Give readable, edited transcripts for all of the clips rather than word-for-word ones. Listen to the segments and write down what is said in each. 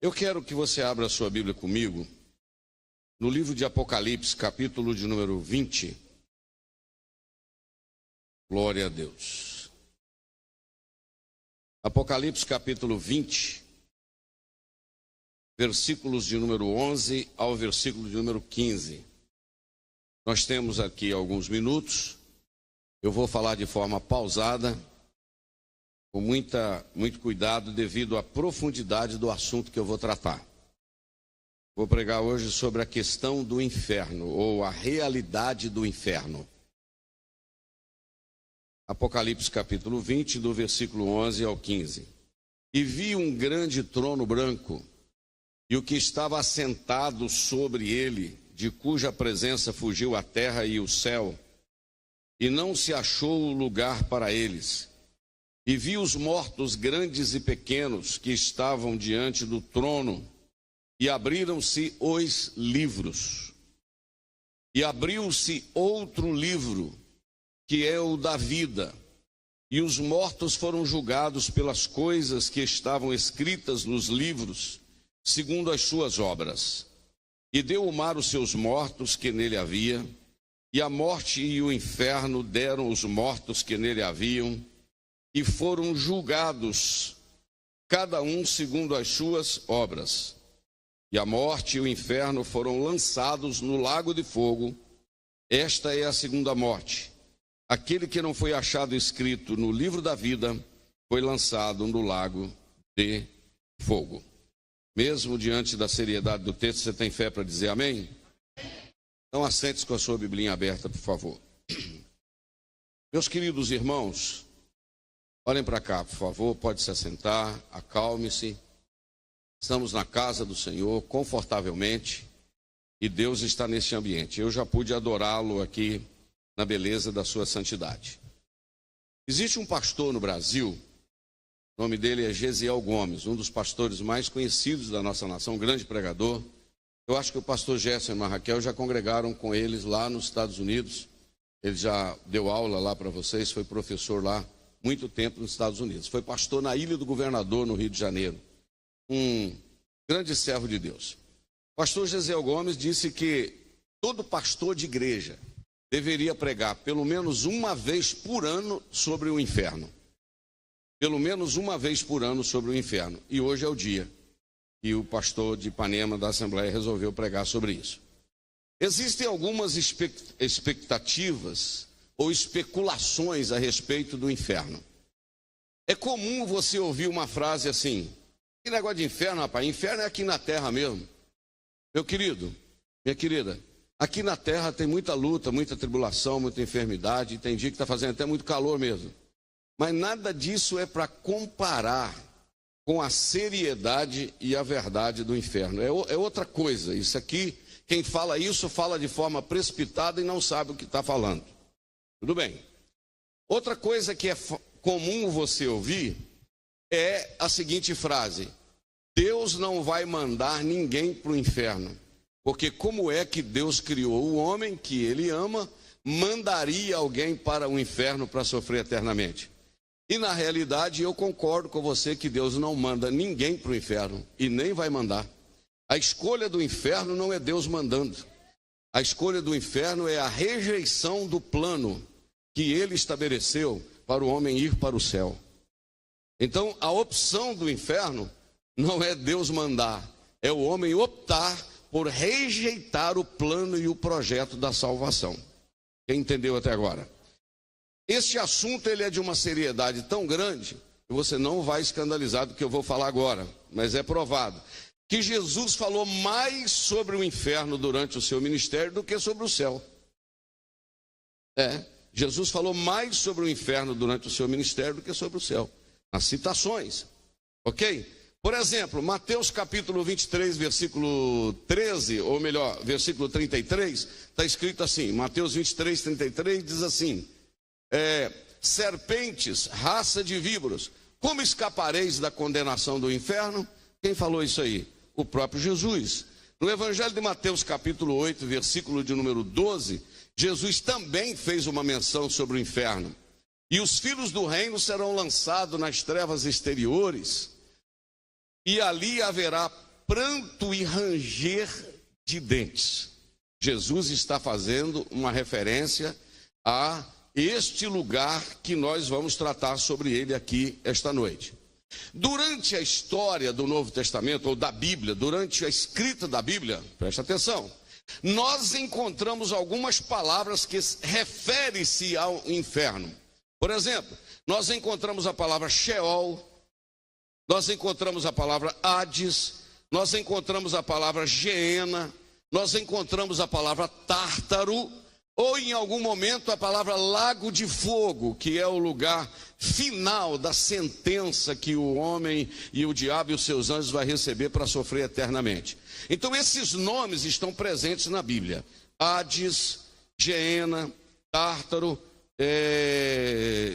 Eu quero que você abra a sua Bíblia comigo no livro de Apocalipse, capítulo de número 20. Glória a Deus. Apocalipse, capítulo 20, versículos de número 11 ao versículo de número 15. Nós temos aqui alguns minutos. Eu vou falar de forma pausada, com muito cuidado, devido à profundidade do assunto que eu vou tratar. Vou pregar hoje sobre a questão do inferno, ou a realidade do inferno. Apocalipse capítulo 20, do versículo 11 ao 15. E vi um grande trono branco, e o que estava assentado sobre ele, de cuja presença fugiu a terra e o céu, e não se achou lugar para eles. E vi os mortos, grandes e pequenos, que estavam diante do trono, e abriram-se os livros. E abriu-se outro livro, que é o da vida, e os mortos foram julgados pelas coisas que estavam escritas nos livros, segundo as suas obras. E deu o mar os seus mortos que nele havia, e a morte e o inferno deram os mortos que nele haviam, e foram julgados, cada um segundo as suas obras. E a morte e o inferno foram lançados no lago de fogo. Esta é a segunda morte. Aquele que não foi achado escrito no livro da vida foi lançado no lago de fogo. Mesmo diante da seriedade do texto, você tem fé para dizer amém? Então assente-se com a sua Biblinha aberta, por favor. Meus queridos irmãos, olhem para cá, por favor, pode se assentar, acalme-se. Estamos na casa do Senhor, confortavelmente, e Deus está neste ambiente. Eu já pude adorá-lo aqui na beleza da sua santidade. Existe um pastor no Brasil, o nome dele é Gesiel Gomes, um dos pastores mais conhecidos da nossa nação, um grande pregador. Eu acho que o pastor Gerson e a Raquel já congregaram com eles lá nos Estados Unidos. Ele já deu aula lá para vocês, foi professor lá muito tempo nos Estados Unidos. Foi pastor na Ilha do Governador, no Rio de Janeiro. Um grande servo de Deus. O pastor Gesiel Gomes disse que todo pastor de igreja deveria pregar pelo menos uma vez por ano sobre o inferno. Pelo menos uma vez por ano sobre o inferno. E hoje é o dia que o pastor de Ipanema da Assembleia resolveu pregar sobre isso. Existem algumas expectativas ou especulações a respeito do inferno. É comum você ouvir uma frase assim: que negócio de inferno, rapaz? Inferno é aqui na terra mesmo. Meu querido, minha querida, aqui na terra tem muita luta, muita tribulação, muita enfermidade, tem dia que está fazendo até muito calor mesmo. Mas nada disso é para comparar com a seriedade e a verdade do inferno. É outra coisa. Isso aqui, quem fala isso, fala de forma precipitada e não sabe o que está falando. Tudo bem. Outra coisa que é comum você ouvir é a seguinte frase: Deus não vai mandar ninguém para o inferno, porque como é que Deus criou o homem que ele ama, mandaria alguém para o inferno para sofrer eternamente? E na realidade eu concordo com você que Deus não manda ninguém para o inferno e nem vai mandar. A escolha do inferno não é Deus mandando. A escolha do inferno é a rejeição do plano que ele estabeleceu para o homem ir para o céu. Então, a opção do inferno não é Deus mandar, é o homem optar por rejeitar o plano e o projeto da salvação. Quem entendeu até agora? Este assunto ele é de uma seriedade tão grande que você não vai escandalizar do que eu vou falar agora, mas é provado que Jesus falou mais sobre o inferno durante o seu ministério do que sobre o céu. Jesus falou mais sobre o inferno durante o seu ministério do que sobre o céu. Nas citações, ok? Por exemplo, Mateus capítulo 23, versículo 13, ou melhor, versículo 33, está escrito assim, Mateus 23, 33 diz assim: serpentes, raça de víboras, como escapareis da condenação do inferno? Quem falou isso aí? O próprio Jesus. No Evangelho de Mateus capítulo 8, versículo de número 12, Jesus também fez uma menção sobre o inferno. E os filhos do reino serão lançados nas trevas exteriores, e ali haverá pranto e ranger de dentes. Jesus está fazendo uma referência a este lugar que nós vamos tratar sobre ele aqui esta noite. Durante a história do Novo Testamento, ou da Bíblia, durante a escrita da Bíblia, presta atenção, nós encontramos algumas palavras que referem-se ao inferno. Por exemplo, nós encontramos a palavra Sheol, nós encontramos a palavra Hades, nós encontramos a palavra Geena, nós encontramos a palavra Tártaro, ou em algum momento a palavra lago de fogo, que é o lugar final da sentença que o homem e o diabo e os seus anjos vai receber para sofrer eternamente. Então esses nomes estão presentes na Bíblia: Hades, Geena, Tártaro,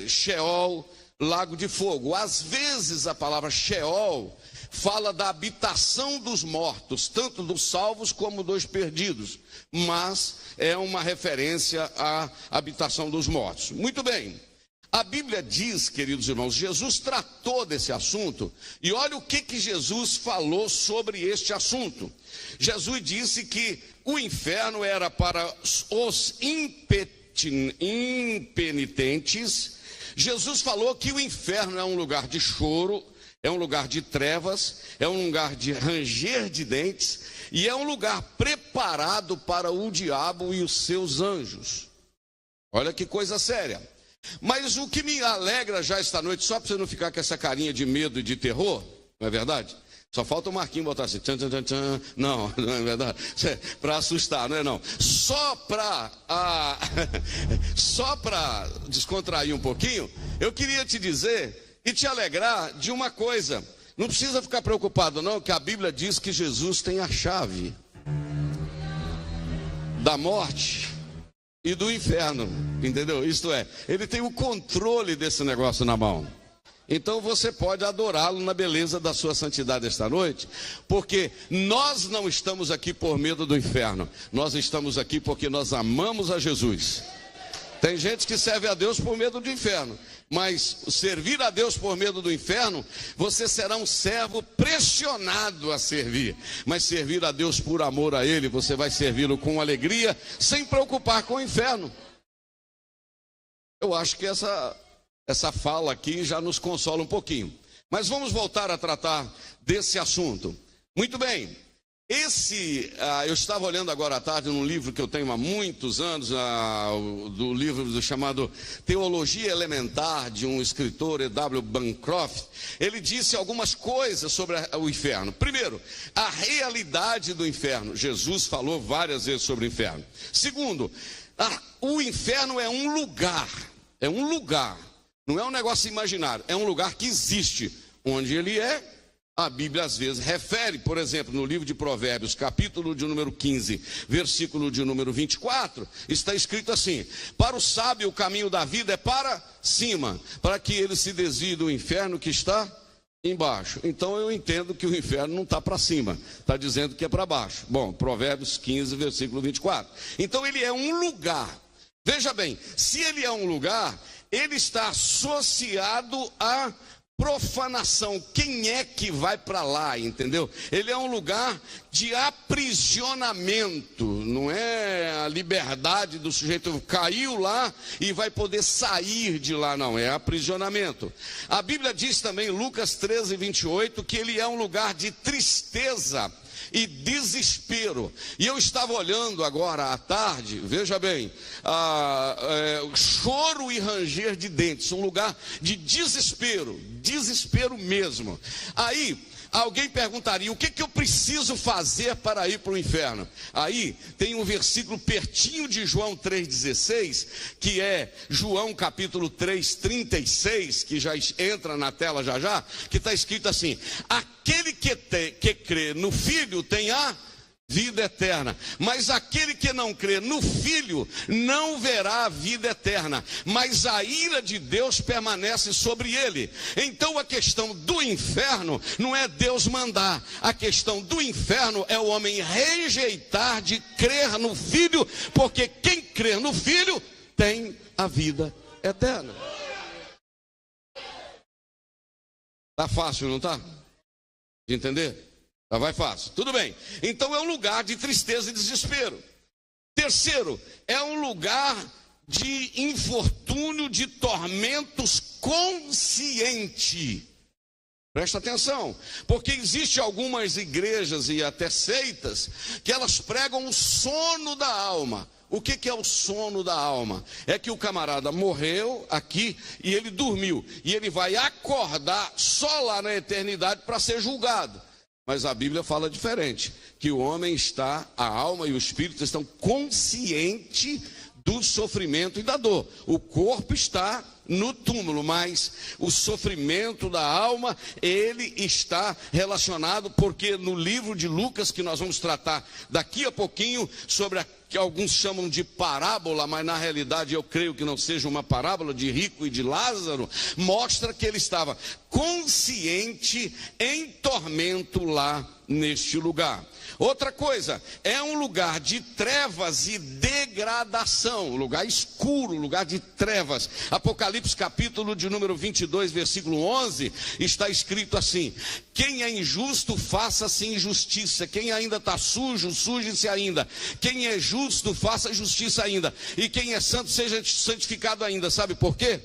Sheol, lago de fogo. Às vezes a palavra Sheol fala da habitação dos mortos, tanto dos salvos como dos perdidos, mas é uma referência à habitação dos mortos. Muito bem, a Bíblia diz, queridos irmãos, Jesus tratou desse assunto, e olha o que Jesus falou sobre este assunto. Jesus disse que o inferno era para os impenitentes. Jesus falou que o inferno é um lugar de choro, é um lugar de trevas, é um lugar de ranger de dentes, e é um lugar preparado para o diabo e os seus anjos. Olha que coisa séria. Mas o que me alegra já esta noite, só para você não ficar com essa carinha de medo e de terror, não é verdade? Só falta o Marquinhos botar assim, tchan, tchan, tchan, tchan. Não, não é verdade? Para assustar, não é não. Só para descontrair um pouquinho, eu queria te dizer e te alegrar de uma coisa. Não precisa ficar preocupado não, que a Bíblia diz que Jesus tem a chave da morte e do inferno, entendeu? Isto é, ele tem o controle desse negócio na mão. Então você pode adorá-lo na beleza da sua santidade esta noite, porque nós não estamos aqui por medo do inferno, nós estamos aqui porque nós amamos a Jesus. Tem gente que serve a Deus por medo do inferno, mas servir a Deus por medo do inferno, você será um servo pressionado a servir. Mas servir a Deus por amor a Ele, você vai servi-lo com alegria, sem preocupar com o inferno. Eu acho que essa fala aqui já nos consola um pouquinho. Mas vamos voltar a tratar desse assunto. Muito bem. Eu estava olhando agora à tarde num livro que eu tenho há muitos anos, do livro chamado Teologia Elementar, de um escritor, E.W. Bancroft. Ele disse algumas coisas sobre o inferno. Primeiro, a realidade do inferno. Jesus falou várias vezes sobre o inferno. Segundo, o inferno é um lugar. É um lugar. Não é um negócio imaginário. É um lugar que existe. Onde ele é, a Bíblia às vezes refere, por exemplo, no livro de Provérbios, capítulo de número 15, versículo de número 24, está escrito assim: para o sábio o caminho da vida é para cima, para que ele se desvie do inferno que está embaixo. Então eu entendo que o inferno não está para cima, está dizendo que é para baixo. Bom, Provérbios 15, versículo 24. Então ele é um lugar. Veja bem, se ele é um lugar, ele está associado a profanação. Quem é que vai para lá, entendeu? Ele é um lugar de aprisionamento, não é a liberdade do sujeito, caiu lá e vai poder sair de lá, não, é aprisionamento. A Bíblia diz também, Lucas 13, 28, que ele é um lugar de tristeza e desespero. E eu estava olhando agora à tarde, veja bem, choro e ranger de dentes, um lugar de desespero mesmo. Aí alguém perguntaria: o que eu preciso fazer para ir para o inferno? Aí tem um versículo pertinho de João 3,16, que é João capítulo 3, 36, que já entra na tela já, que está escrito assim: aquele que crê no Filho tem a vida eterna, mas aquele que não crê no Filho não verá a vida eterna, mas a ira de Deus permanece sobre ele. Então a questão do inferno não é Deus mandar, a questão do inferno é o homem rejeitar de crer no Filho, porque quem crê no Filho tem a vida eterna. Tá fácil, não tá? De entender? Tá, vai fácil. Tudo bem. Então é um lugar de tristeza e desespero. Terceiro, é um lugar de infortúnio, de tormentos consciente. Presta atenção, porque existe algumas igrejas e até seitas que elas pregam o sono da alma. O que é o sono da alma? É que o camarada morreu aqui e ele dormiu. E ele vai acordar só lá na eternidade para ser julgado. Mas a Bíblia fala diferente, que o homem está, a alma e o espírito estão conscientes do sofrimento e da dor. O corpo está no túmulo, mas o sofrimento da alma, ele está relacionado, porque no livro de Lucas, que nós vamos tratar daqui a pouquinho, sobre a que alguns chamam de parábola, mas na realidade eu creio que não seja uma parábola, de rico e de Lázaro, mostra que ele estava consciente em tormento lá neste lugar. Outra coisa, é um lugar de trevas e degradação, lugar escuro, lugar de trevas. Apocalipse capítulo de número 22, versículo 11, está escrito assim: quem é injusto, faça-se injustiça. Quem ainda está sujo, suje-se ainda. Quem é justo, faça justiça ainda. E quem é santo, seja santificado ainda. Sabe por quê?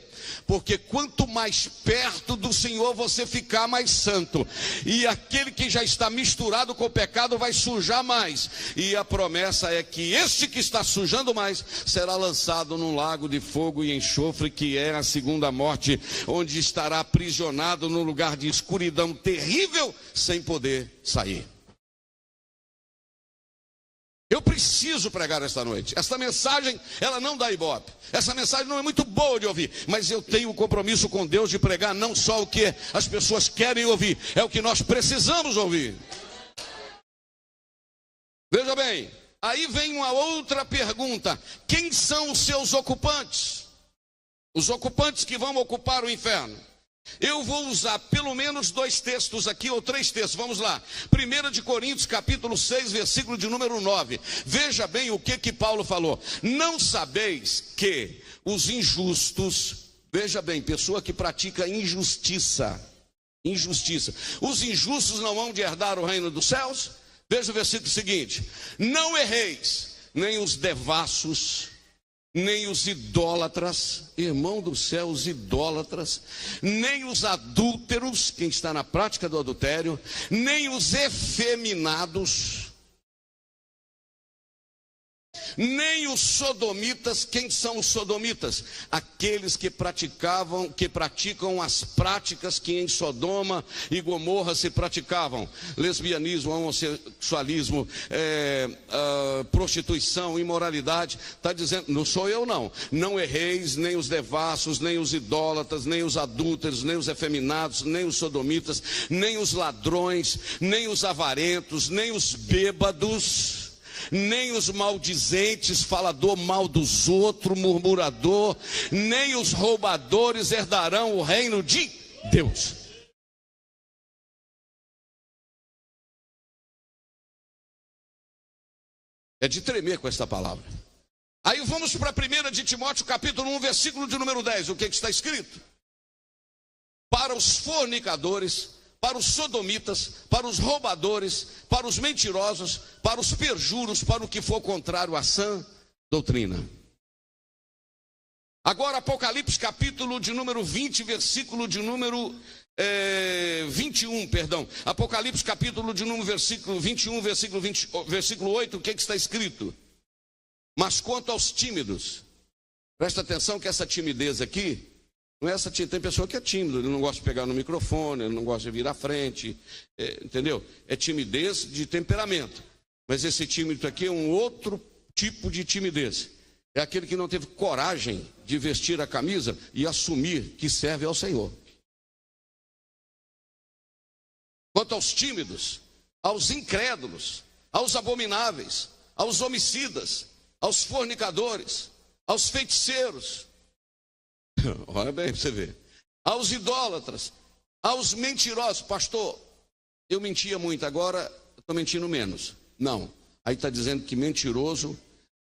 Porque quanto mais perto do Senhor você ficar, mais santo. E aquele que já está misturado com o pecado vai sujar mais. E a promessa é que este que está sujando mais será lançado num lago de fogo e enxofre, que é a segunda morte, onde estará aprisionado num lugar de escuridão terrível, sem poder sair. Eu preciso pregar esta noite. Esta mensagem, ela não dá ibope. Essa mensagem não é muito boa de ouvir, mas eu tenho um compromisso com Deus de pregar não só o que as pessoas querem ouvir, é o que nós precisamos ouvir. Veja bem, aí vem uma outra pergunta: quem são os seus ocupantes? Os ocupantes que vão ocupar o inferno. Eu vou usar pelo menos 2 textos aqui, ou 3 textos, vamos lá. 1 de Coríntios, capítulo 6, versículo de número 9. Veja bem o que Paulo falou. Não sabeis que os injustos, veja bem, pessoa que pratica injustiça, os injustos não hão de herdar o reino dos céus? Veja o versículo seguinte: não erreis, nem os devassos, nem os idólatras, irmão do céu, os idólatras, nem os adúlteros, quem está na prática do adultério, nem os efeminados, nem os sodomitas. Quem são os sodomitas? Aqueles que praticam as práticas que em Sodoma e Gomorra se praticavam: lesbianismo, homossexualismo, prostituição, imoralidade. Está dizendo, não sou eu não. Não erreis, nem os devassos, nem os idólatras, nem os adúlteros, nem os efeminados, nem os sodomitas, nem os ladrões, nem os avarentos, nem os bêbados, nem os maldizentes, falador mal dos outros, murmurador, nem os roubadores herdarão o reino de Deus. É de tremer com esta palavra. Aí vamos para 1 de Timóteo, capítulo 1, versículo de número 10. O que está escrito? Para os fornicadores, para os sodomitas, para os roubadores, para os mentirosos, para os perjuros, para o que for contrário à sã doutrina. Agora Apocalipse capítulo de número 20, versículo de número 21, perdão. Apocalipse capítulo de número versículo 21, versículo 8, o que está escrito? Mas quanto aos tímidos, presta atenção que essa timidez aqui, não é essa timidez, tem pessoa que é tímido, ele não gosta de pegar no microfone, ele não gosta de vir à frente, entendeu? É timidez de temperamento, mas esse tímido aqui é um outro tipo de timidez. É aquele que não teve coragem de vestir a camisa e assumir que serve ao Senhor. Quanto aos tímidos, aos incrédulos, aos abomináveis, aos homicidas, aos fornicadores, aos feiticeiros, olha bem para você ver, aos idólatras, aos mentirosos. Pastor, eu mentia muito, agora estou mentindo menos. Não, aí está dizendo que mentiroso,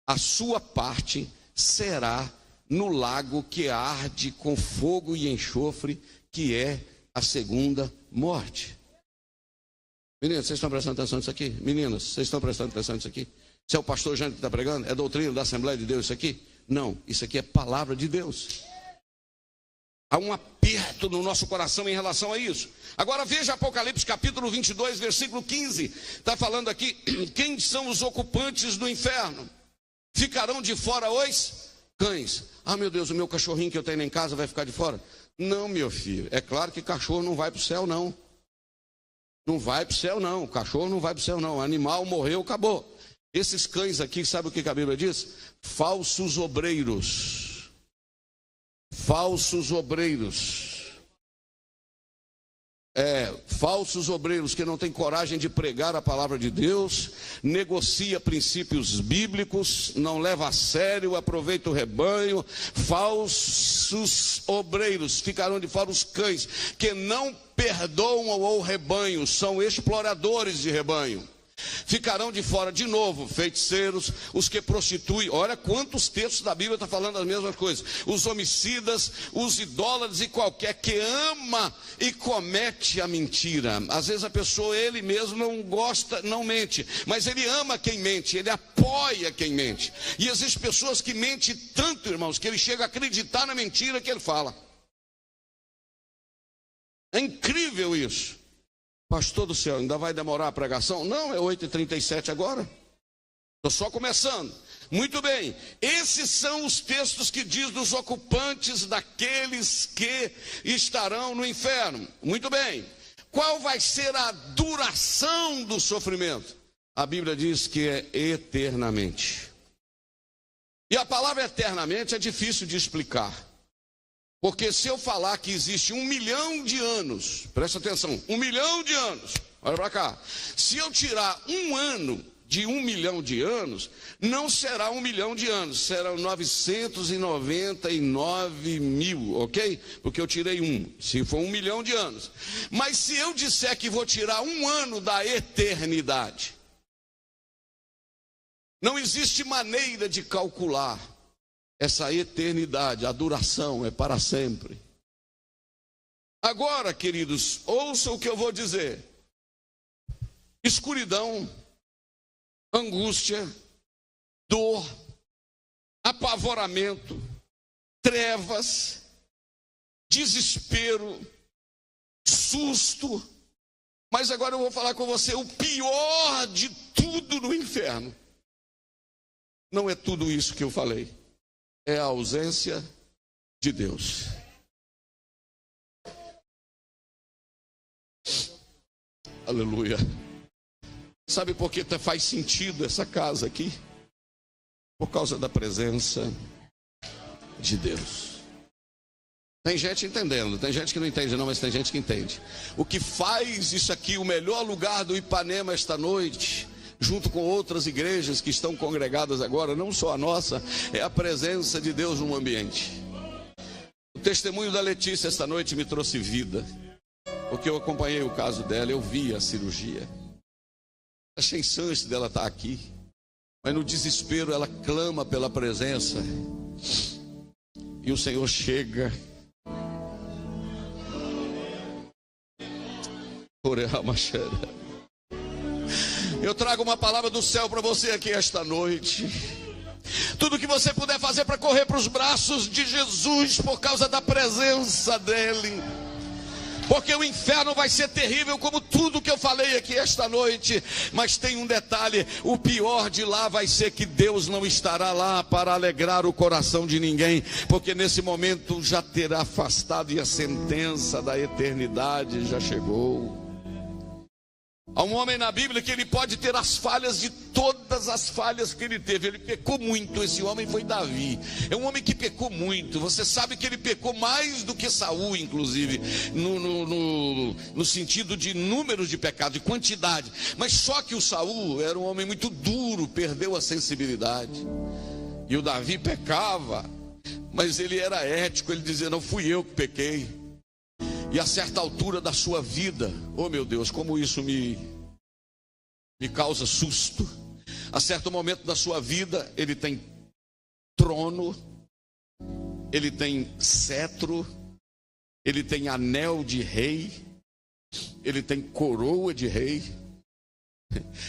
a sua parte será no lago que arde com fogo e enxofre, que é a segunda morte. Meninas, vocês estão prestando atenção nisso aqui? Meninas, vocês estão prestando atenção nisso aqui? Se é o pastor Jânio que está pregando, é doutrina da Assembleia de Deus isso aqui? Não, isso aqui é palavra de Deus. Há um aperto no nosso coração em relação a isso. Agora veja Apocalipse capítulo 22, versículo 15. Está falando aqui, quem são os ocupantes do inferno? Ficarão de fora os cães. Ah, meu Deus, o meu cachorrinho que eu tenho em casa vai ficar de fora? Não, meu filho, é claro que cachorro não vai para o céu, não. Não vai para o céu, não. Cachorro não vai para o céu, não. Animal morreu, acabou. Esses cães aqui, sabe o que a Bíblia diz? Falsos obreiros. Falsos obreiros. Falsos obreiros que não têm coragem de pregar a palavra de Deus, negocia princípios bíblicos, não leva a sério, aproveita o rebanho. Falsos obreiros, ficarão de fora os cães, que não perdoam o rebanho, são exploradores de rebanho. Ficarão de fora de novo feiticeiros, os que prostituem. Olha quantos textos da Bíblia estão falando as mesmas coisas. Os homicidas, os idólatras e qualquer que ama e comete a mentira. Às vezes a pessoa, ele mesmo não gosta, não mente, mas ele ama quem mente, ele apoia quem mente. E existem pessoas que mentem tanto, irmãos, que ele chega a acreditar na mentira que ele fala. É incrível isso. Pastor do céu, ainda vai demorar a pregação? Não, é 8h37 agora. Estou só começando. Muito bem, esses são os textos que diz dos ocupantes daqueles que estarão no inferno. Muito bem, qual vai ser a duração do sofrimento? A Bíblia diz que é eternamente. E a palavra eternamente é difícil de explicar. Porque se eu falar que existe 1 milhão de anos, presta atenção, 1 milhão de anos, olha para cá. Se eu tirar um ano de 1 milhão de anos, não será 1 milhão de anos, serão 999 mil, ok? Porque eu tirei um, se for 1 milhão de anos. Mas se eu disser que vou tirar um ano da eternidade, não existe maneira de calcular essa eternidade, a duração é para sempre. Agora, queridos, ouçam o que eu vou dizer. Escuridão, angústia, dor, apavoramento, trevas, desespero, susto. Mas agora eu vou falar com você, o pior de tudo no inferno não é tudo isso que eu falei. É a ausência de Deus. Aleluia. Sabe por que faz sentido essa casa aqui? Por causa da presença de Deus. Tem gente entendendo, tem gente que não entende não, mas tem gente que entende. O que faz isso aqui o melhor lugar do Ipanema esta noite, junto com outras igrejas que estão congregadas agora, não só a nossa, é a presença de Deus no ambiente. O testemunho da Letícia esta noite me trouxe vida, porque eu acompanhei o caso dela, eu vi a cirurgia. Achei chance dela estar aqui, mas no desespero ela clama pela presença, e o Senhor chega. Eu trago uma palavra do céu para você aqui esta noite. Tudo que você puder fazer para correr para os braços de Jesus por causa da presença dele. Porque o inferno vai ser terrível como tudo que eu falei aqui esta noite. Mas tem um detalhe, o pior de lá vai ser que Deus não estará lá para alegrar o coração de ninguém. Porque nesse momento já terá afastado e a sentença da eternidade já chegou. Há um homem na Bíblia que ele pode ter as falhas de todas as falhas que ele teve. Ele pecou muito, esse homem foi Davi. É um homem que pecou muito. Você sabe que ele pecou mais do que Saul, inclusive, no sentido de números de pecado, de quantidade. Mas só que o Saul era um homem muito duro, perdeu a sensibilidade. E o Davi pecava, mas ele era ético, ele dizia, não fui eu que pequei. E a certa altura da sua vida, oh meu Deus, como isso me causa susto. A certo momento da sua vida, ele tem trono, ele tem cetro, ele tem anel de rei, ele tem coroa de rei,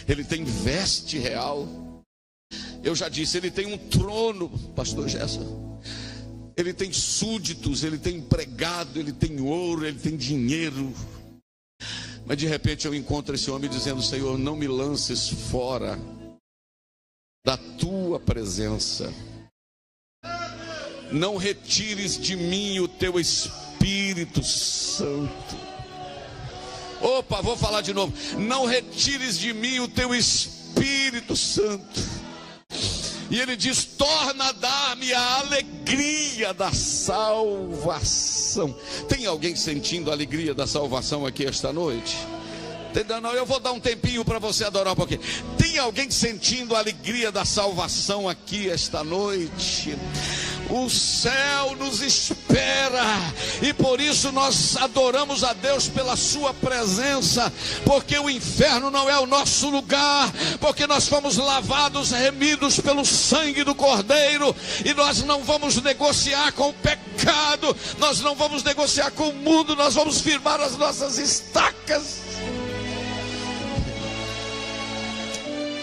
ele tem veste real. Eu já disse, ele tem um trono, pastor Gerson. Ele tem súditos, ele tem empregado, ele tem ouro, ele tem dinheiro. Mas de repente eu encontro esse homem dizendo: Senhor, não me lances fora da tua presença. Não retires de mim o teu Espírito Santo. Opa, vou falar de novo. Não retires de mim o teu Espírito Santo. E ele diz: torna a dar-me a alegria da salvação. Tem alguém sentindo a alegria da salvação aqui esta noite? Não, eu vou dar um tempinho para você adorar um pouquinho. Tem alguém sentindo a alegria da salvação aqui esta noite? O céu nos espera, e por isso nós adoramos a Deus pela sua presença, porque o inferno não é o nosso lugar, porque nós fomos lavados, remidos pelo sangue do Cordeiro, e nós não vamos negociar com o pecado, nós não vamos negociar com o mundo, nós vamos firmar as nossas estacas.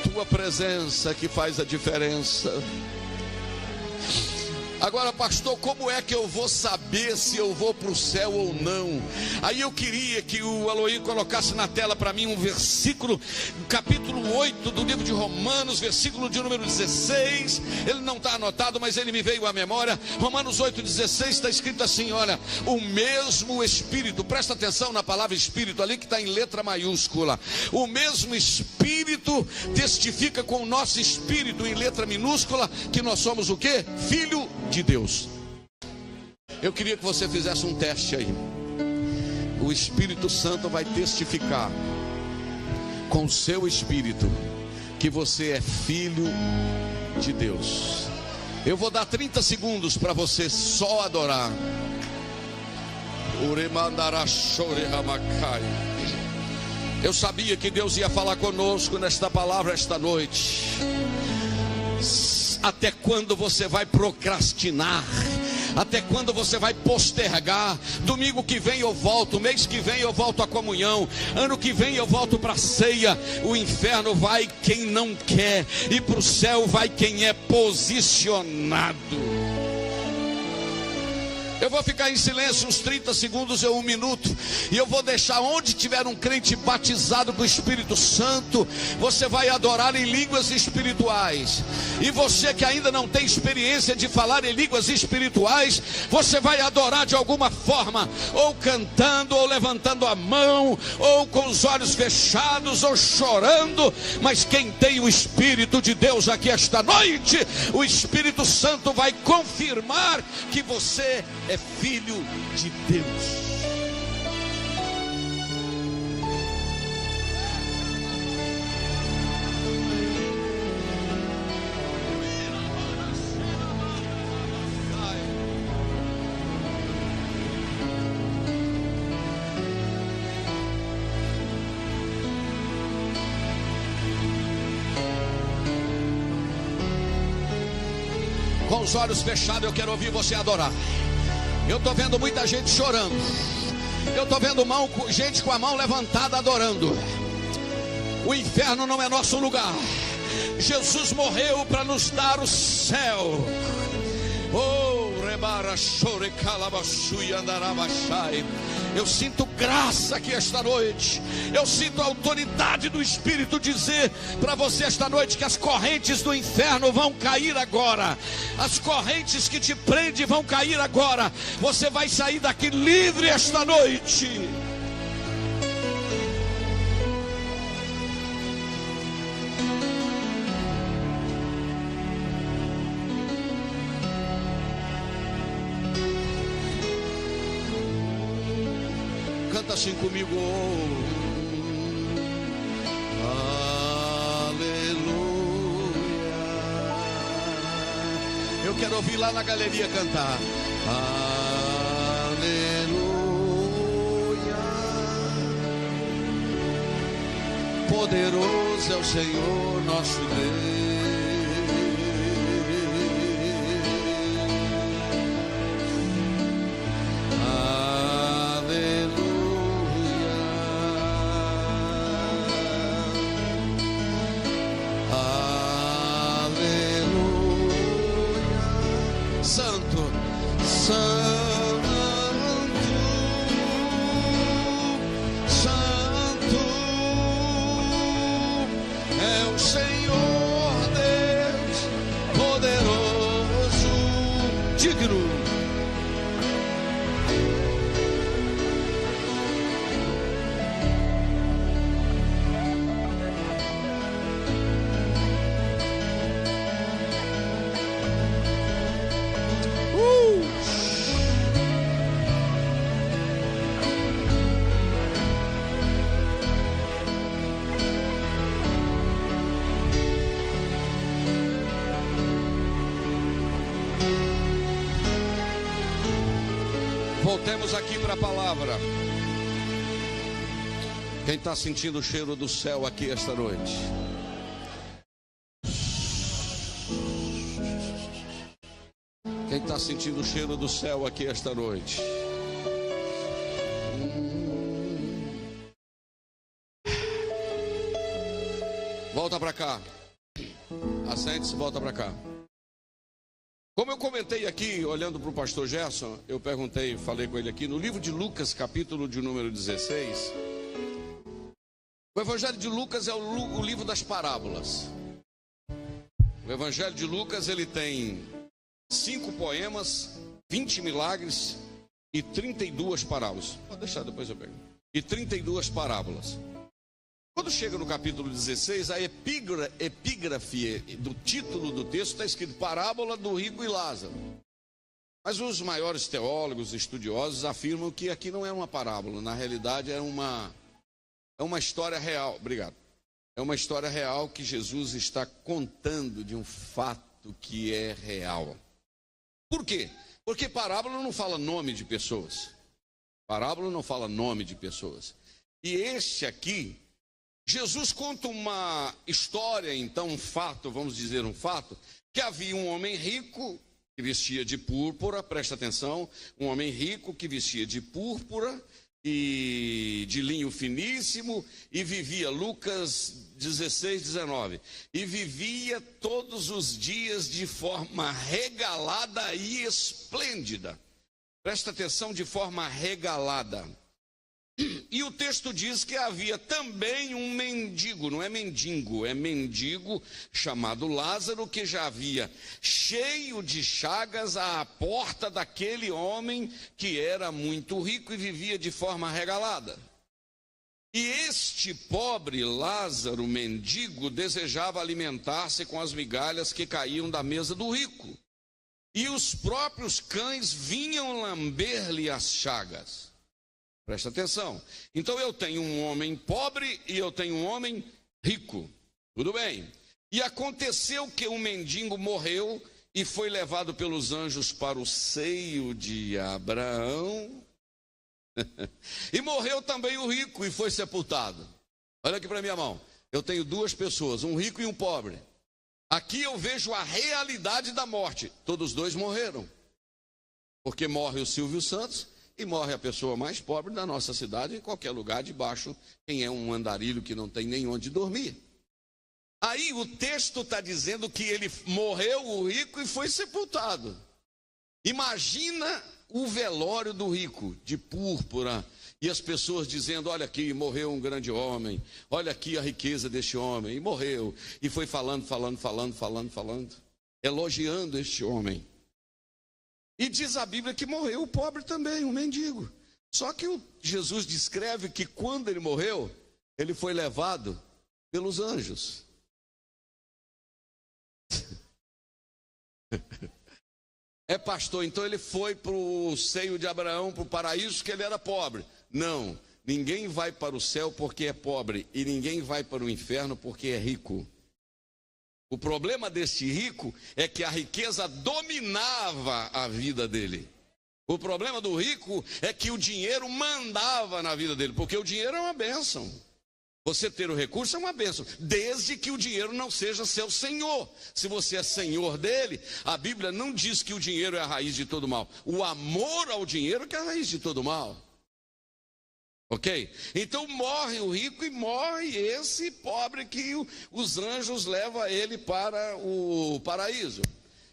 Tua presença que faz a diferença. Agora, pastor, como é que eu vou saber se eu vou para o céu ou não? Aí eu queria que o Aloí colocasse na tela para mim um versículo, capítulo 8 do livro de Romanos, versículo de número 16. Ele não está anotado, mas ele me veio à memória. Romanos 8,16 está escrito assim: olha, o mesmo Espírito, presta atenção na palavra Espírito, ali que está em letra maiúscula. O mesmo Espírito testifica com o nosso Espírito, em letra minúscula, que nós somos o quê? Filho de Deus. Eu queria que você fizesse um teste aí. O Espírito Santo vai testificar com o seu espírito que você é filho de Deus. Eu vou dar 30 segundos para você só adorar. Eu sabia que Deus ia falar conosco nesta palavra esta noite. Até quando você vai procrastinar? Até quando você vai postergar? Domingo que vem eu volto, mês que vem eu volto à comunhão, ano que vem eu volto para a ceia. O inferno vai quem não quer, e para o céu vai quem é posicionado. Eu vou ficar em silêncio uns 30 segundos ou 1 minuto, e eu vou deixar onde tiver um crente batizado com o Espírito Santo, você vai adorar em línguas espirituais. E você que ainda não tem experiência de falar em línguas espirituais, você vai adorar de alguma forma, ou cantando, ou levantando a mão, ou com os olhos fechados, ou chorando. Mas quem tem o Espírito de Deus aqui esta noite, o Espírito Santo vai confirmar que você é filho de Deus. Com os olhos fechados, eu quero ouvir você adorar. Eu estou vendo muita gente chorando. Eu estou vendo gente com a mão levantada adorando. O inferno não é nosso lugar. Jesus morreu para nos dar o céu. Eu sinto graça aqui esta noite. Eu sinto a autoridade do Espírito dizer para você esta noite que as correntes do inferno vão cair agora. As correntes que te prendem vão cair agora. Você vai sair daqui livre esta noite. Canta assim comigo. Aleluia. Eu quero ouvir lá na galeria cantar. Aleluia. Poderoso é o Senhor nosso Deus. Senhor Deus poderoso, digno. Voltemos aqui para a palavra. Quem está sentindo o cheiro do céu aqui esta noite? Quem está sentindo o cheiro do céu aqui esta noite? Volta para cá. Assente-se, volta para cá. Como eu comentei aqui, olhando para o pastor Gerson, eu perguntei, falei com ele aqui, no livro de Lucas, capítulo de número 16, o Evangelho de Lucas é o livro das parábolas. O Evangelho de Lucas, ele tem 5 poemas, 20 milagres e 32 parábolas. Pode deixar, depois eu pego. E 32 parábolas. Quando chega no capítulo 16, a epígrafe do título do texto está escrito Parábola do Rico e Lázaro. Mas os maiores teólogos, estudiosos, afirmam que aqui não é uma parábola, na realidade é uma história real. Obrigado. É uma história real que Jesus está contando de um fato que é real. Por quê? Porque parábola não fala nome de pessoas. Parábola não fala nome de pessoas. E este aqui, Jesus conta uma história, então um fato, vamos dizer um fato, que havia um homem rico que vestia de púrpura, presta atenção, um homem rico que vestia de púrpura e de linho finíssimo e vivia, Lucas 16, 19, e vivia todos os dias de forma regalada e esplêndida. Presta atenção, de forma regalada. E o texto diz que havia também um mendigo, não é mendigo, é mendigo, chamado Lázaro, que já havia cheio de chagas à porta daquele homem que era muito rico e vivia de forma regalada. E este pobre Lázaro, mendigo, desejava alimentar-se com as migalhas que caíam da mesa do rico. E os próprios cães vinham lamber-lhe as chagas. Presta atenção. Então eu tenho um homem pobre e eu tenho um homem rico. Tudo bem. E aconteceu que o mendigo morreu e foi levado pelos anjos para o seio de Abraão. E morreu também o rico e foi sepultado. Olha aqui para minha mão. Eu tenho 2 pessoas, um rico e um pobre. Aqui eu vejo a realidade da morte. Todos 2 morreram. Porque morre o Silvio Santos e morre a pessoa mais pobre da nossa cidade, em qualquer lugar debaixo, quem é um andarilho que não tem nem onde dormir. Aí o texto está dizendo que ele morreu, o rico, e foi sepultado. Imagina o velório do rico, de púrpura, e as pessoas dizendo, olha aqui, morreu um grande homem, olha aqui a riqueza deste homem, e morreu, e foi falando, elogiando este homem. E diz a Bíblia que morreu o pobre também, o mendigo. Só que Jesus descreve que quando ele morreu, ele foi levado pelos anjos. É, pastor, então ele foi para o seio de Abraão, para o paraíso, que ele era pobre. Não, ninguém vai para o céu porque é pobre, e ninguém vai para o inferno porque é rico. O problema deste rico é que a riqueza dominava a vida dele. O problema do rico é que o dinheiro mandava na vida dele, porque o dinheiro é uma bênção. Você ter o recurso é uma bênção, desde que o dinheiro não seja seu senhor. Se você é senhor dele, a Bíblia não diz que o dinheiro é a raiz de todo mal. O amor ao dinheiro que é a raiz de todo mal. Ok? Então morre o rico e morre esse pobre que os anjos levam ele para o paraíso.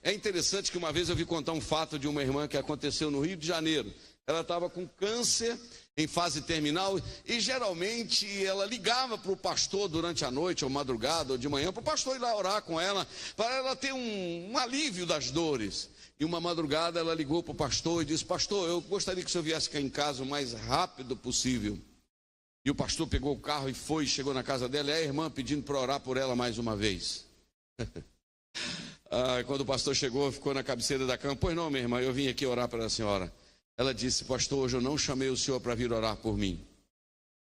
É interessante que uma vez eu vi contar um fato de uma irmã que aconteceu no Rio de Janeiro. Ela estava com câncer em fase terminal, e geralmente ela ligava para o pastor durante a noite, ou madrugada, ou de manhã, para o pastor ir lá orar com ela, para ela ter um alívio das dores. E uma madrugada ela ligou para o pastor e disse: pastor, eu gostaria que o senhor viesse cá em casa o mais rápido possível. E o pastor pegou o carro e foi, chegou na casa dela, e a irmã pedindo para orar por ela mais uma vez. Quando o pastor chegou, ficou na cabeceira da cama: pois não, minha irmã, eu vim aqui orar para a senhora. Ela disse: pastor, hoje eu não chamei o senhor para vir orar por mim.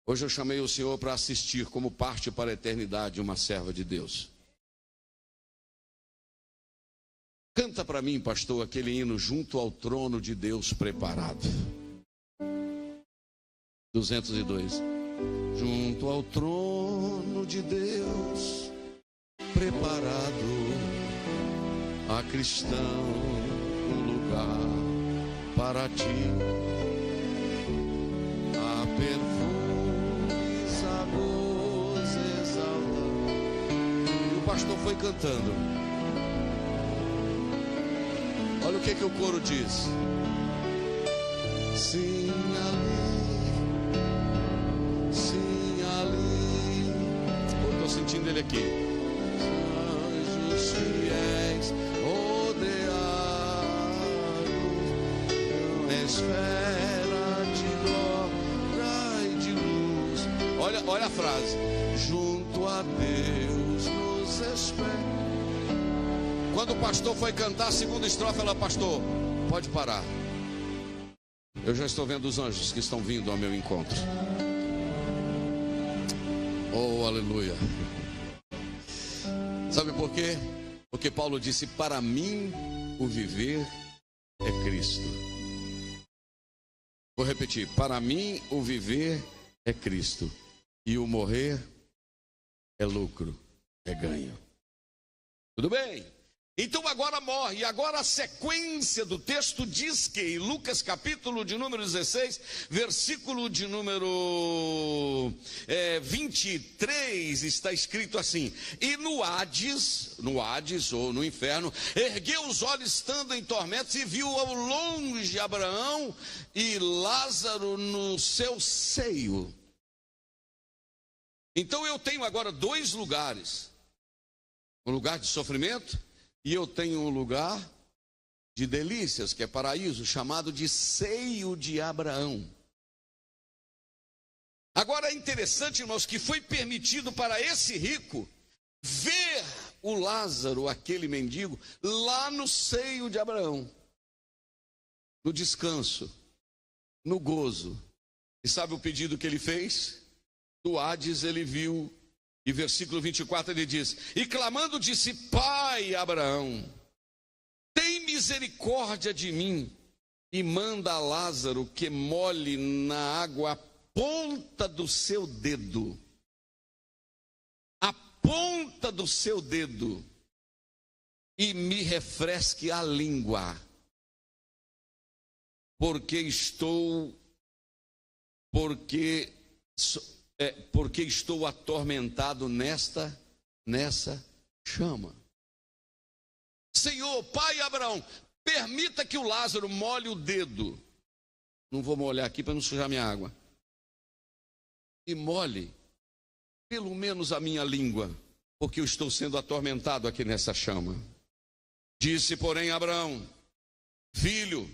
Hoje eu chamei o senhor para assistir como parte para a eternidade uma serva de Deus. Canta para mim, pastor, aquele hino, junto ao trono de Deus preparado. 202. Junto ao trono de Deus preparado, a cristão um lugar para ti, a perfumes, a gozo exalta. E o pastor foi cantando. Olha o que o coro diz. Sim, ali. Eu estou sentindo ele aqui. Anjos fiéis rodeados, esfera de glória e de luz. Olha a frase. Junto a Deus nos espera. Quando o pastor foi cantar a segunda estrofe, ela: pastor, pode parar. Eu já estou vendo os anjos que estão vindo ao meu encontro. Oh, aleluia. Sabe por quê? Porque Paulo disse: para mim o viver é Cristo. Vou repetir: para mim o viver é Cristo, e o morrer é lucro, é ganho. Tudo bem? Então agora morre. E agora a sequência do texto diz que em Lucas capítulo de número 16, versículo de número 23, está escrito assim: e no Hades ou no inferno, ergueu os olhos estando em tormentos e viu ao longe Abraão e Lázaro no seu seio. Então eu tenho agora dois lugares: um lugar de sofrimento, e eu tenho um lugar de delícias, que é paraíso, chamado de seio de Abraão. Agora é interessante, irmãos, que foi permitido para esse rico ver o Lázaro, aquele mendigo, lá no seio de Abraão, no descanso, no gozo. E sabe o pedido que ele fez? Do Hades ele viu. E versículo 24 ele diz: e clamando disse: pai Abraão, tem misericórdia de mim, e manda a Lázaro que molhe na água a ponta do seu dedo. A ponta do seu dedo. E me refresque a língua. Porque estou atormentado nessa chama. Senhor, pai Abraão, permita que o Lázaro molhe o dedo. Não vou molhar aqui para não sujar minha água. E molhe pelo menos a minha língua, porque eu estou sendo atormentado aqui nessa chama. Disse, porém, Abraão: filho,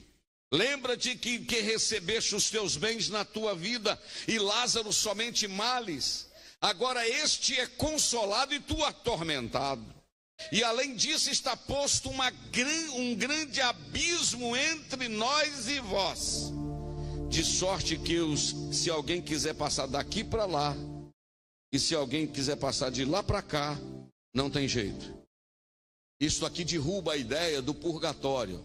lembra-te que recebeste os teus bens na tua vida, e Lázaro somente males. Agora este é consolado e tu atormentado. E além disso está posto um grande abismo entre nós e vós. De sorte que se alguém quiser passar daqui para lá, e se alguém quiser passar de lá para cá, não tem jeito. Isso aqui derruba a ideia do purgatório.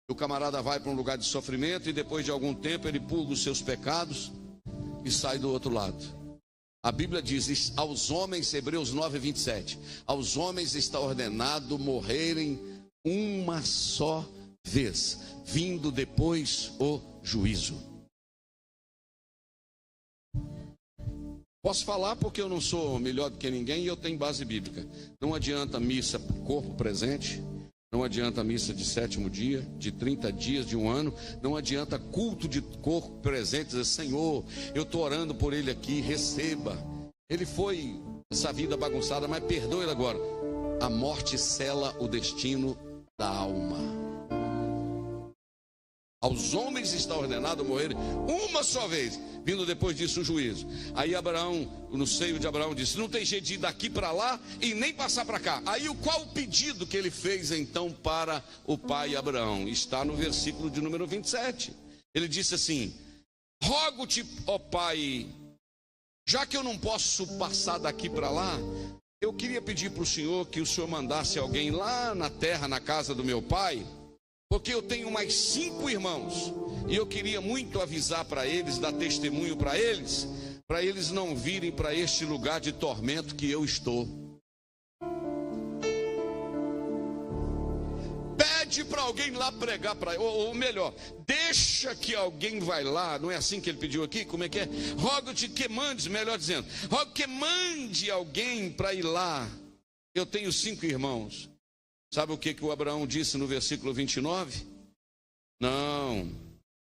O camarada vai para um lugar de sofrimento e depois de algum tempo ele purga os seus pecados e sai do outro lado. A Bíblia diz aos homens, Hebreus 9:27, aos homens está ordenado morrerem uma só vez, vindo depois o juízo. Posso falar porque eu não sou melhor do que ninguém e eu tenho base bíblica. Não adianta missa, corpo presente. Não adianta missa de 7º dia, de 30 dias, de 1 ano. Não adianta culto de corpo presente, dizer: Senhor, eu estou orando por ele aqui, receba. Ele foi essa vida bagunçada, mas perdoe ele agora. A morte sela o destino da alma. Aos homens está ordenado morrer uma só vez, vindo depois disso o juízo. Aí Abraão, no seio de Abraão, disse: não tem jeito de ir daqui para lá e nem passar para cá. Aí qual o pedido que ele fez então para o pai Abraão? Está no versículo de número 27. Ele disse assim: rogo-te, ó pai, já que eu não posso passar daqui para lá, eu queria pedir para o senhor que o senhor mandasse alguém lá na terra, na casa do meu pai, porque eu tenho mais 5 irmãos, e eu queria muito avisar para eles, dar testemunho para eles não virem para este lugar de tormento que eu estou. Pede para alguém lá pregar para ele, ou melhor, deixa que alguém vai lá. Não é assim que ele pediu aqui? Como é que é? Rogo-te que mandes, melhor dizendo, rogo que mande alguém para ir lá. Eu tenho 5 irmãos. Sabe o que o Abraão disse no versículo 29? Não,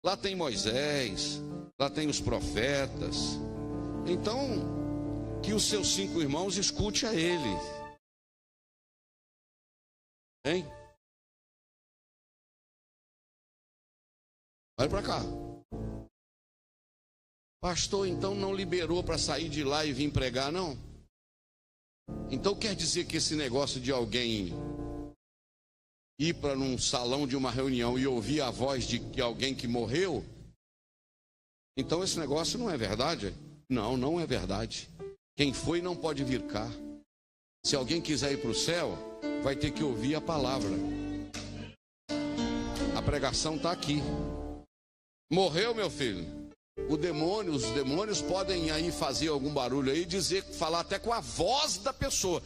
lá tem Moisés, lá tem os profetas. Então, que os seus 5 irmãos escute a ele. Hein? Olha para cá. Pastor, então não liberou para sair de lá e vir pregar, não? Então quer dizer que esse negócio de alguém ir para num salão de uma reunião e ouvir a voz de alguém que morreu, então esse negócio não é verdade? Não, não é verdade. Quem foi não pode vir cá. Se alguém quiser ir para o céu, vai ter que ouvir a palavra. A pregação está aqui. Morreu, meu filho. Os demônios podem aí fazer algum barulho aí, falar até com a voz da pessoa,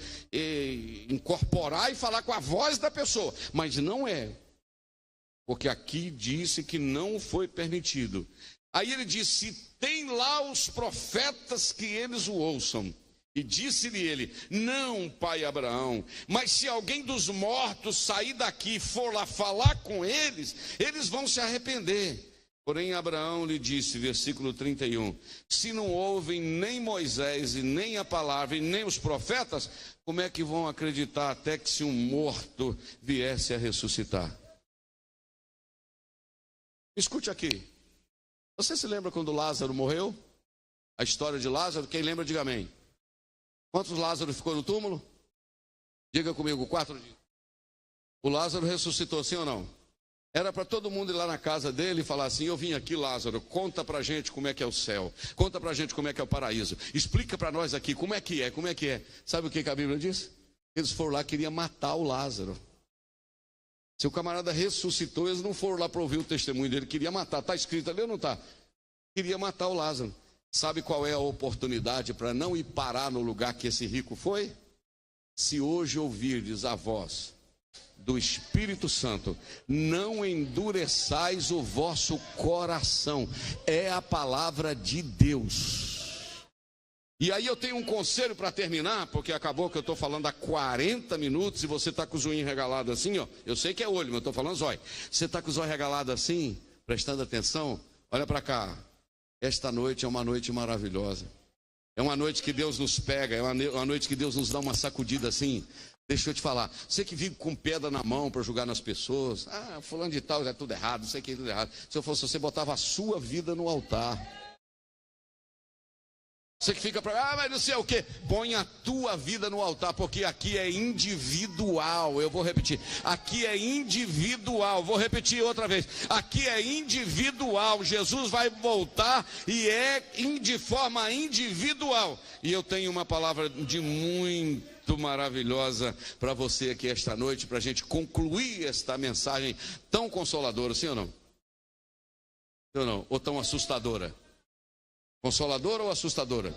incorporar e falar com a voz da pessoa, mas não é, porque aqui disse que não foi permitido. Aí ele disse: tem lá os profetas que eles o ouçam. E disse-lhe ele: não, pai Abraão, mas se alguém dos mortos sair daqui e for lá falar com eles, eles vão se arrepender. Porém Abraão lhe disse, versículo 31, se não ouvem nem Moisés e nem a palavra e nem os profetas, como é que vão acreditar até que se um morto viesse a ressuscitar? Escute aqui. Você se lembra quando Lázaro morreu? A história de Lázaro, quem lembra, diga amém. Quantos Lázaro ficou no túmulo? Diga comigo, 4 dias. O Lázaro ressuscitou, sim ou não? Era para todo mundo ir lá na casa dele e falar assim: eu vim aqui, Lázaro, conta pra gente como é que é o céu, conta pra gente como é que é o paraíso, explica para nós aqui como é que é. Sabe o que a Bíblia diz? Eles foram lá, queriam matar o Lázaro. Se o camarada ressuscitou, eles não foram lá para ouvir o testemunho dele, queria matar. Está escrito ali ou não está? Queria matar o Lázaro. Sabe qual é a oportunidade para não ir parar no lugar que esse rico foi? Se hoje ouvirdes a voz do Espírito Santo, não endureçais o vosso coração. É a palavra de Deus. E aí eu tenho um conselho para terminar, porque acabou que eu estou falando há 40 minutos e você está com os olhinhos regalados assim, ó. Eu sei que é olho, mas eu estou falando zóio. Você está com os olhos regalados assim, prestando atenção? Olha para cá. Esta noite é uma noite maravilhosa. É uma noite que Deus nos pega, é uma noite que Deus nos dá uma sacudida assim. Deixa eu te falar, você que vive com pedra na mão para julgar nas pessoas, fulano de tal, é tudo errado, não sei o que é tudo errado. Se eu fosse você, botava a sua vida no altar. Você que fica para, mas não sei o que, põe a tua vida no altar, porque aqui é individual. Eu vou repetir, aqui é individual. Vou repetir outra vez, aqui é individual. Jesus vai voltar e é de forma individual. E eu tenho uma palavra de muito maravilhosa para você aqui esta noite, para a gente concluir esta mensagem tão consoladora, sim ou não? Sim ou não? Ou tão assustadora? Consoladora ou assustadora?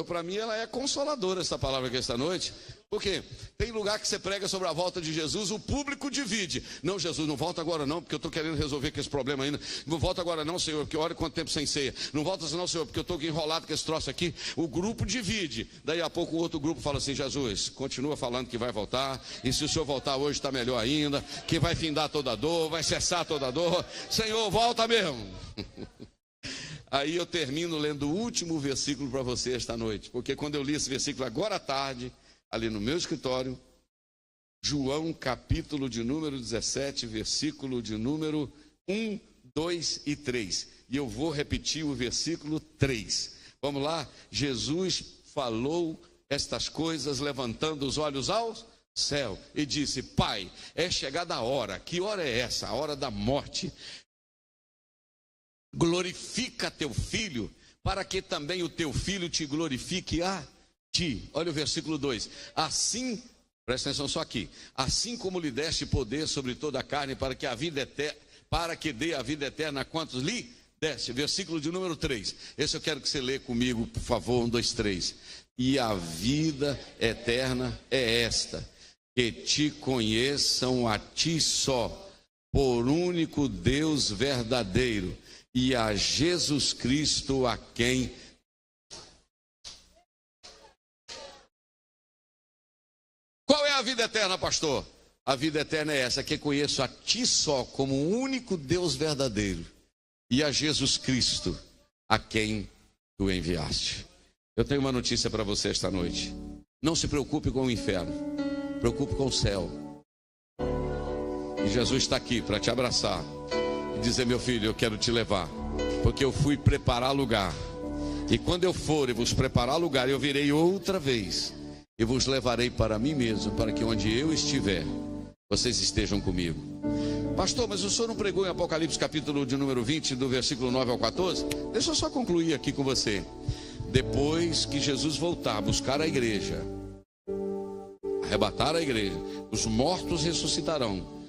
Para mim, ela é consoladora, essa palavra aqui esta noite. Porque tem lugar que você prega sobre a volta de Jesus, o público divide. Não, Jesus, não volta agora não, porque eu estou querendo resolver com esse problema ainda. Não volta agora não, Senhor, porque olha quanto tempo sem ceia. Não volta não, Senhor, porque eu estou enrolado com esse troço aqui. O grupo divide. Daí a pouco o outro grupo fala assim: Jesus, continua falando que vai voltar. E se o Senhor voltar hoje está melhor ainda. Que vai findar toda a dor, vai cessar toda a dor. Senhor, volta mesmo. Aí eu termino lendo o último versículo para você esta noite. Porque quando eu li esse versículo agora à tarde, ali no meu escritório, João capítulo de número 17, versículo de número 1, 2 e 3. E eu vou repetir o versículo 3. Vamos lá? Jesus falou estas coisas levantando os olhos ao céu e disse: Pai, é chegada a hora. Que hora é essa? A hora da morte. Glorifica teu filho, para que também o teu filho te glorifique a ti. Olha o versículo 2. Assim, presta atenção só aqui. Assim como lhe deste poder sobre toda a carne, para que dê a vida eterna a quantos lhe deste. Versículo de número 3. Esse eu quero que você lê comigo, por favor. 1, 2, 3. E a vida eterna é esta: que te conheçam a ti só, por único Deus verdadeiro, e a Jesus Cristo a quem... Qual é a vida eterna, pastor? A vida eterna é essa: que conheço a ti só como o único Deus verdadeiro, e a Jesus Cristo a quem tu enviaste. Eu tenho uma notícia para você esta noite. Não se preocupe com o inferno, preocupe com o céu. E Jesus está aqui para te abraçar e dizer: meu filho, eu quero te levar, porque eu fui preparar lugar. E quando eu for e vos preparar lugar, eu virei outra vez e vos levarei para mim mesmo, para que onde eu estiver, vocês estejam comigo. Pastor, mas o senhor não pregou em Apocalipse capítulo de número 20, do versículo 9 ao 14? Deixa eu só concluir aqui com você. Depois que Jesus voltar a buscar a igreja, arrebatar a igreja, os mortos ressuscitarão,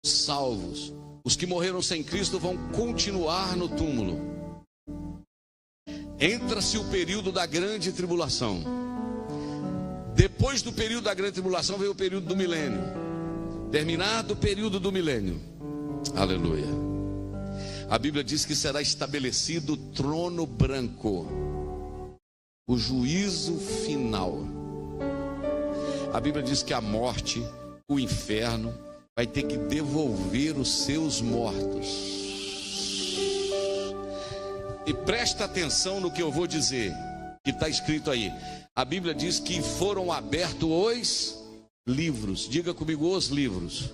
salvos, os que morreram sem Cristo vão continuar no túmulo. Entra-se o período da grande tribulação. Depois do período da grande tribulação vem o período do milênio. Terminado o período do milênio, aleluia, a Bíblia diz que será estabelecido o trono branco, o juízo final. A Bíblia diz que a morte, o inferno, vai ter que devolver os seus mortos. E presta atenção no que eu vou dizer, que está escrito aí. A Bíblia diz que foram abertos os livros. Diga comigo, os livros.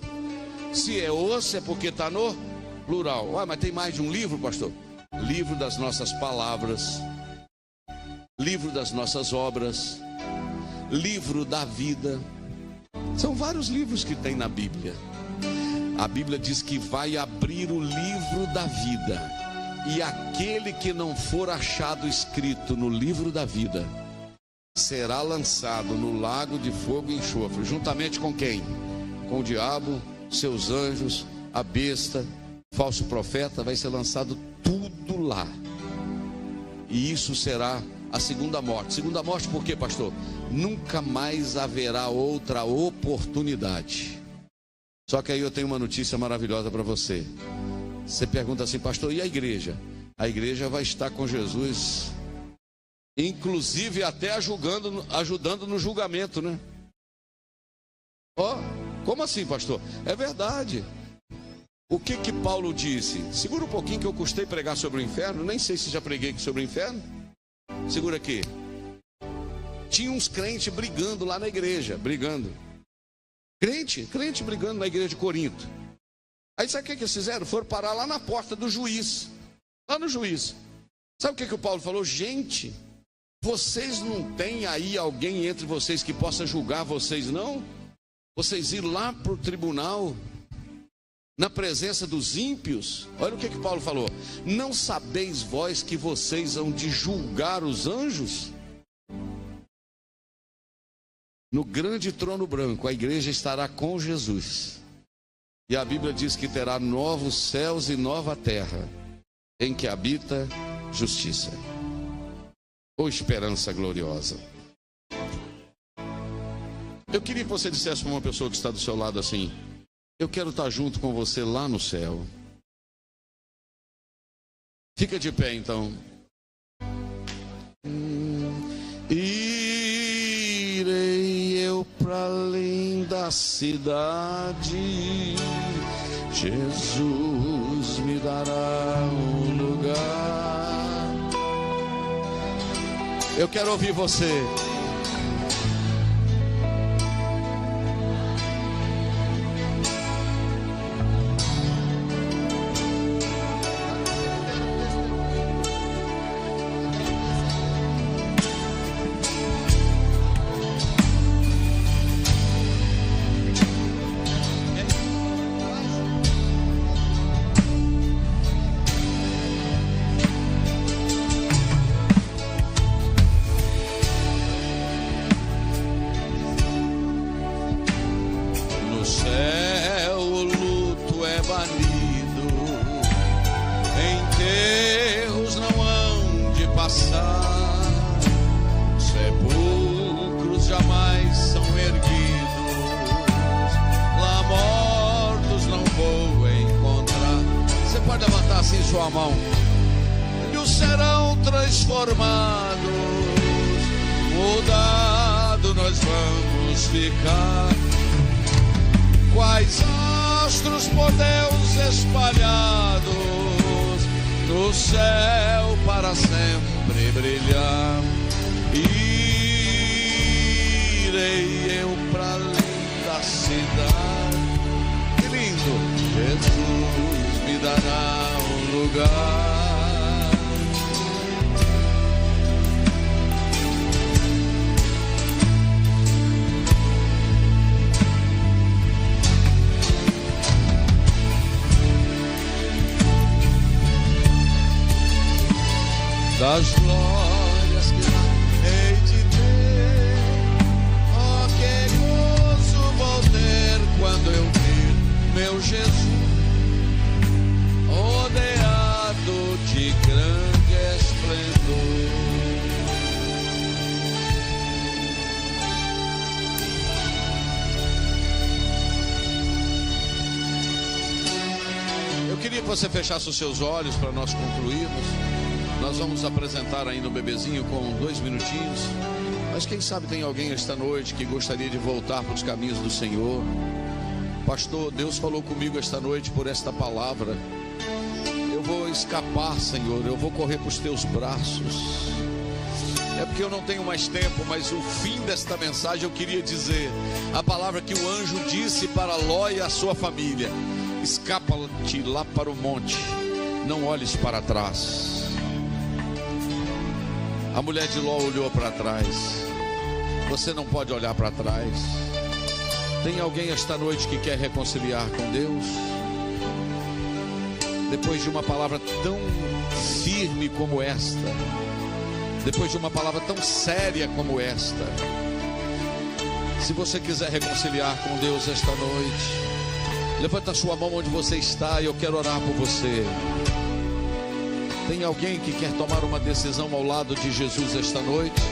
Se é os, é porque está no plural. Mas tem mais de um livro, pastor? Livro das nossas palavras, livro das nossas obras, livro da vida. São vários livros que tem na Bíblia. A Bíblia diz que vai abrir o livro da vida, e aquele que não for achado escrito no livro da vida será lançado no lago de fogo e enxofre. Juntamente com quem? Com o diabo, seus anjos, a besta, falso profeta. Vai ser lançado tudo lá. E isso será a segunda morte. Segunda morte por quê, pastor? Nunca mais haverá outra oportunidade. Só que aí eu tenho uma notícia maravilhosa para você. Você pergunta assim: pastor, e a igreja? A igreja vai estar com Jesus, inclusive até ajudando no julgamento, né? Como assim, pastor? É verdade. O que Paulo disse? Segura um pouquinho que eu custei pregar sobre o inferno. Nem sei se já preguei sobre o inferno. Segura aqui. Tinha uns crentes brigando lá na igreja, crente brigando na igreja de Corinto. Aí sabe o que eles fizeram? Foram parar lá na porta do juiz, lá no juiz. Sabe o que o Paulo falou? Gente, vocês não têm aí alguém entre vocês que possa julgar vocês, não? Vocês ir lá para o tribunal, na presença dos ímpios. Olha o que Paulo falou: não sabeis vós que vocês hão de julgar os anjos? No grande trono branco, a igreja estará com Jesus. E a Bíblia diz que terá novos céus e nova terra, em que habita justiça. ou esperança gloriosa. Eu queria que você dissesse para uma pessoa que está do seu lado assim: eu quero estar junto com você lá no céu. Fica de pé então. Irei eu para além da cidade, Jesus me dará um lugar. Eu quero ouvir você. Sua mão, e os serão transformados, mudado nós vamos ficar, quais astros por Deus espalhados, no céu para sempre brilhar. Irei eu para além da cidade, que lindo, Jesus me dará lugar. Das glórias que lá hei de ter, oh, que gozo vou ter quando eu vir meu Jesus rodeado de grande esplendor. Eu queria que você fechasse os seus olhos para nós concluirmos. Nós vamos apresentar ainda o bebezinho com 2 minutinhos. Mas quem sabe tem alguém esta noite que gostaria de voltar para os caminhos do Senhor. Pastor, Deus falou comigo esta noite por esta palavra. Eu vou escapar, Senhor, eu vou correr para os teus braços. É porque eu não tenho mais tempo, mas o fim desta mensagem eu queria dizer a palavra que o anjo disse para Ló e a sua família: escapa-te lá para o monte, não olhes para trás. A mulher de Ló olhou para trás. Você não pode olhar para trás. Tem alguém esta noite que quer reconciliar com Deus? Depois de uma palavra tão firme como esta, depois de uma palavra tão séria como esta, se você quiser reconciliar com Deus esta noite, levanta a sua mão onde você está e eu quero orar por você. Tem alguém que quer tomar uma decisão ao lado de Jesus esta noite?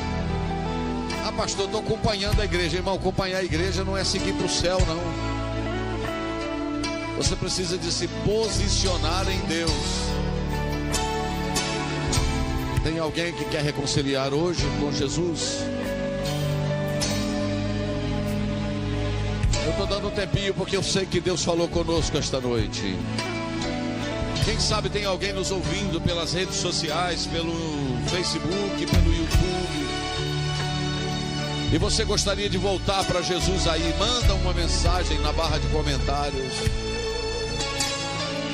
Ah, pastor, estou acompanhando a igreja. Irmão, acompanhar a igreja não é seguir para o céu, não. Você precisa de se posicionar em Deus. Tem alguém que quer reconciliar hoje com Jesus? Eu estou dando um tempinho porque eu sei que Deus falou conosco esta noite. Quem sabe tem alguém nos ouvindo pelas redes sociais, pelo Facebook, pelo YouTube, e você gostaria de voltar para Jesus aí? Manda uma mensagem na barra de comentários.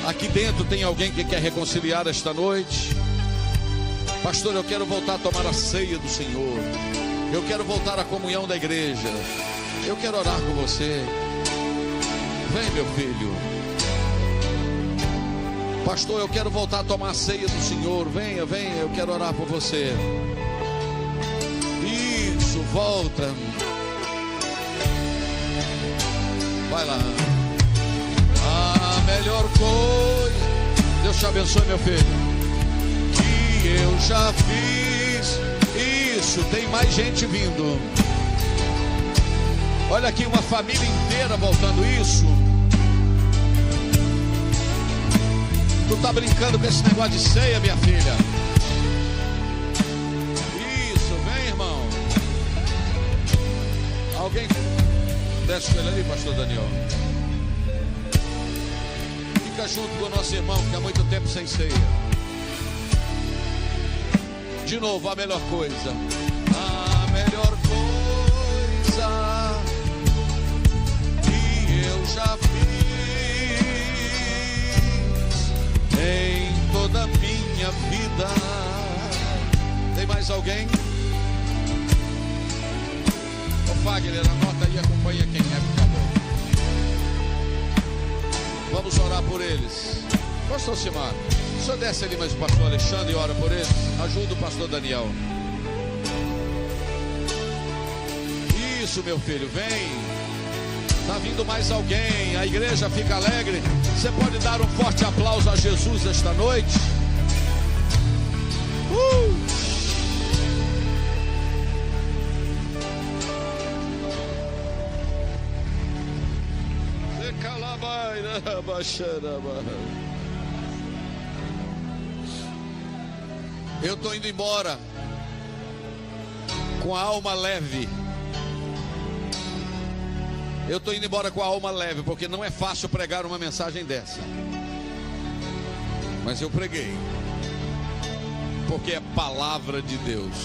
Aqui dentro tem alguém que quer reconciliar esta noite? Pastor, eu quero voltar a tomar a ceia do Senhor. Eu quero voltar à comunhão da igreja. Eu quero orar com você. Vem, meu filho. Pastor, eu quero voltar a tomar a ceia do Senhor. Venha, venha, eu quero orar por você. Isso, volta. Vai lá. A melhor coisa, Deus te abençoe, meu filho, que eu já fiz e Isso, tem mais gente vindo. Olha aqui, uma família inteira voltando. Isso. Tu tá brincando com esse negócio de ceia, minha filha? Isso, vem, irmão. Alguém desce com ele ali, pastor Daniel. Fica junto com o nosso irmão, que há muito tempo sem ceia. De novo, a melhor coisa. A melhor coisa que eu já fiz em toda a minha vida. Tem mais alguém? Ô Fagner, anota aí, acompanha quem é, por favor. Vamos orar por eles. Pastor Simar, o senhor desce ali mais o pastor Alexandre e ora por eles. Ajuda o pastor Daniel. Isso, meu filho, vem. Está vindo mais alguém. A igreja fica alegre. Você pode dar um forte aplauso a Jesus esta noite? Eu estou indo embora com a alma leve. Eu estou indo embora com a alma leve, porque não é fácil pregar uma mensagem dessa. Mas eu preguei, porque é palavra de Deus.